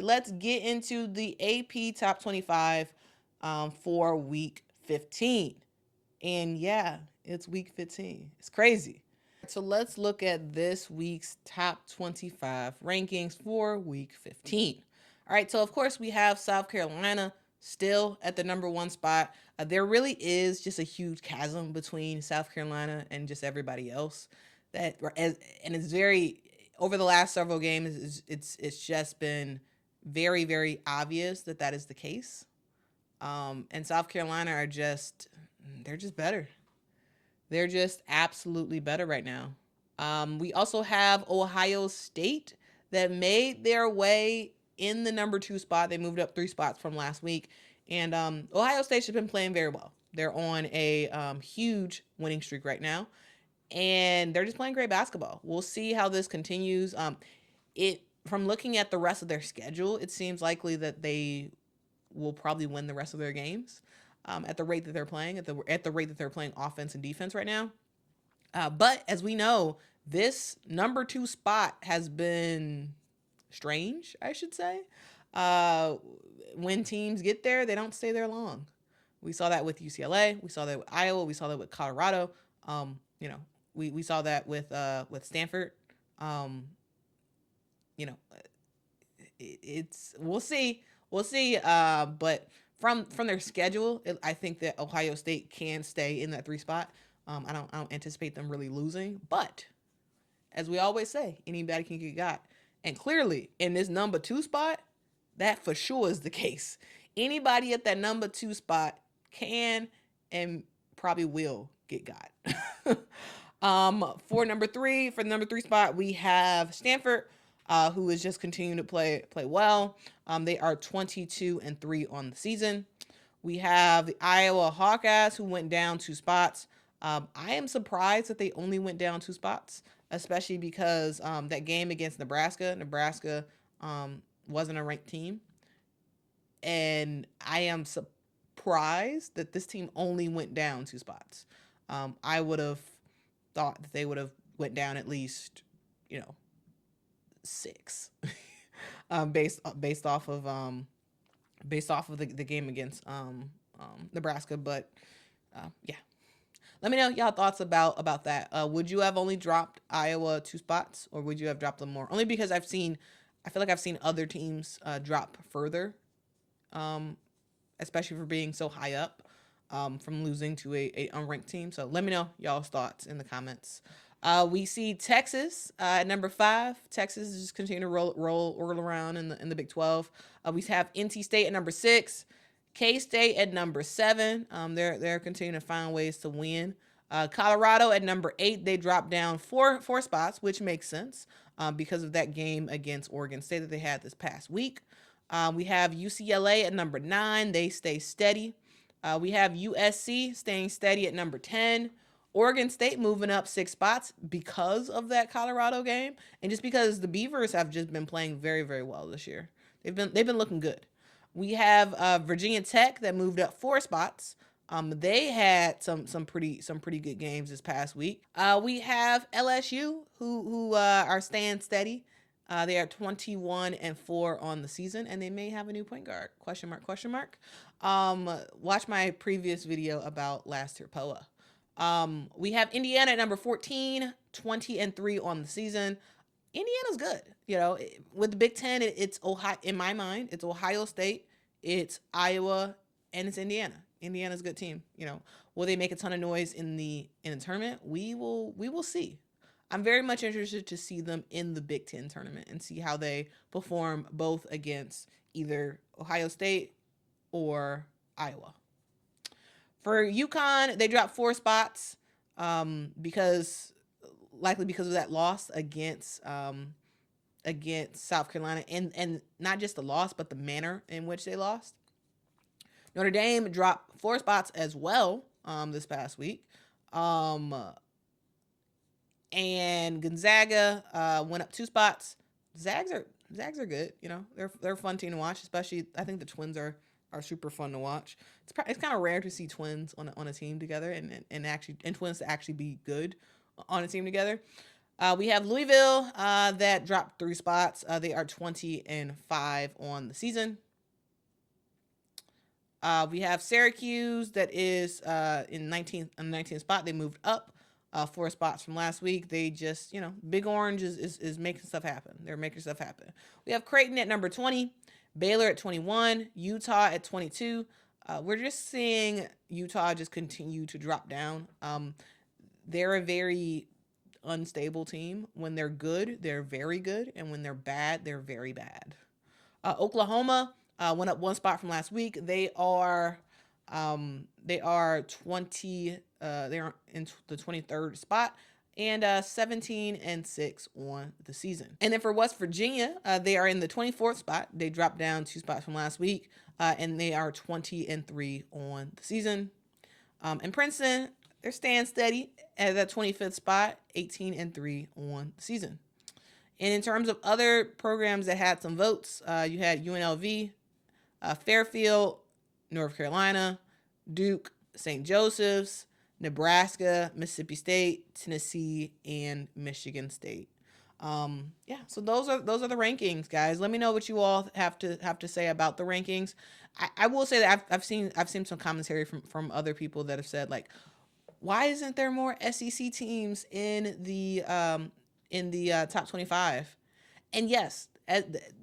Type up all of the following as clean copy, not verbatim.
Let's get into the AP Top 25 for Week 15. And yeah, it's Week 15. It's crazy. So let's look at this week's Top 25 rankings for Week 15. All right, so of course we have South Carolina still at the number one spot. There really is just a huge chasm between South Carolina and just everybody else. And it's very over the last several games. It's just been very obvious that that is the case. And South Carolina they're just better. They're just absolutely better right now. We also have Ohio State that made their way in the number 2 spot. They moved up 3 spots from last week. And Ohio State has been playing very well. They're on a huge winning streak right now. And they're just playing great basketball. We'll see how this continues. From looking at the rest of their schedule, it seems likely that they will probably win the rest of their games at the rate that they're playing, at the rate that they're playing offense and defense right now. But as we know, this number 2 spot has been strange, I should say. When teams get there, they don't stay there long. We saw that with UCLA. We saw that with Iowa. We saw that with Colorado. We saw that with Stanford. It's we'll see. But from their schedule, I think that Ohio State can stay in that 3 spot. I don't anticipate them really losing, but as we always say, anybody can get got. And clearly, in this number 2 spot, that for sure is the case. Anybody at that number 2 spot can and probably will get got. For the number 3 spot, we have Stanford, who is just continuing to play well. They are 22-3 on the season. We have the Iowa Hawkeyes, who went down 2 spots. I am surprised that they only went down 2 spots, especially because that game against Nebraska wasn't a ranked team. And I am surprised that this team only went down 2 spots. I would have thought that they would have went down at least, 6, based off of the game against Nebraska. But yeah. Let me know y'all thoughts about that. Would you have only dropped Iowa 2 spots, or would you have dropped them more? Only because I feel like I've seen other teams drop further, especially for being so high up, from losing to a unranked team. So let me know y'all's thoughts in the comments. We see Texas at number 5. Texas is just continuing to roll around in the Big 12. We have NC State at number 6. K-State at number 7. They're continuing to find ways to win. Colorado at number 8. They dropped down four spots, which makes sense because of that game against Oregon State that they had this past week. We have UCLA at number 9. They stay steady. We have USC staying steady at number 10. Oregon State moving up 6 spots because of that Colorado game, and just because the Beavers have just been playing very, very well this year. They've been looking good. We have Virginia Tech that moved up 4 spots. They had some pretty good games this past week. We have LSU who are staying steady. They are 21-4 on the season, and they may have a new point guard. Question mark. Watch my previous video about last year POA. We have Indiana at number 14, 20-3 on the season. Indiana's good. With the Big Ten, it's Ohio. In my mind, it's Ohio State, it's Iowa, and it's Indiana. Indiana's a good team. Will they make a ton of noise in the tournament? We will see. I'm very much interested to see them in the Big Ten tournament and see how they perform both against either Ohio State or Iowa. For UConn, they dropped 4 spots likely because of that loss against South Carolina, and not just the loss, but the manner in which they lost. Notre Dame dropped 4 spots as well this past week. And Gonzaga went up 2 spots. Zags are good. They're a fun team to watch, especially I think the Twins are super fun to watch. It's kind of rare to see twins on a team together, and twins to actually be good on a team together. We have Louisville that dropped 3 spots. They are 20-5 on the season. We have Syracuse that is in 19th spot. They moved up 4 spots from last week. They just, Big Orange is making stuff happen. They're making stuff happen. We have Creighton at number 20, Baylor at 21, Utah at 22. We're just seeing Utah just continue to drop down. They're a very unstable team. When they're good, they're very good, and when they're bad, they're very bad. Oklahoma went up 1 spot from last week. They are 20. They're in the 23rd spot and 17-6 on the season. And then for West Virginia, they are in the 24th spot. They dropped down 2 spots from last week, and they are 20-3 on the season. And Princeton, they're staying steady at that 25th spot, 18-3 on the season. And in terms of other programs that had some votes, you had UNLV, Fairfield, North Carolina, Duke, St. Joseph's, Nebraska, Mississippi State, Tennessee, and Michigan State. So those are the rankings, guys. Let me know what you all have to say about the rankings. I will say that I've seen some commentary from other people that have said, like, why isn't there more SEC teams in the top 25? And yes,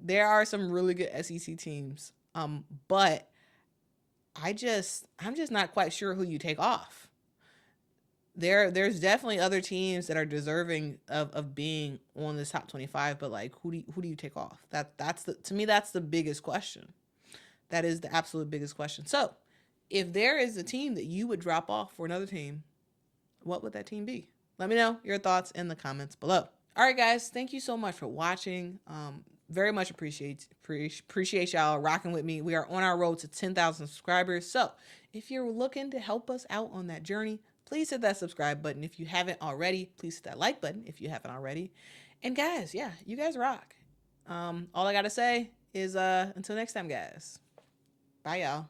there are some really good SEC teams. But I'm just not quite sure who you take off. There's definitely other teams that are deserving of being on this top 25, but like, who do you take off? To me, that's the biggest question. That is the absolute biggest question. So, if there is a team that you would drop off for another team, what would that team be? Let me know your thoughts in the comments below. All right, guys, thank you so much for watching. Very much appreciate y'all rocking with me. We are on our road to 10,000 subscribers. So if you're looking to help us out on that journey, please hit that subscribe button. If you haven't already, please hit that like button if you haven't already. And guys, yeah, you guys rock. All I got to say is until next time, guys. Bye, y'all.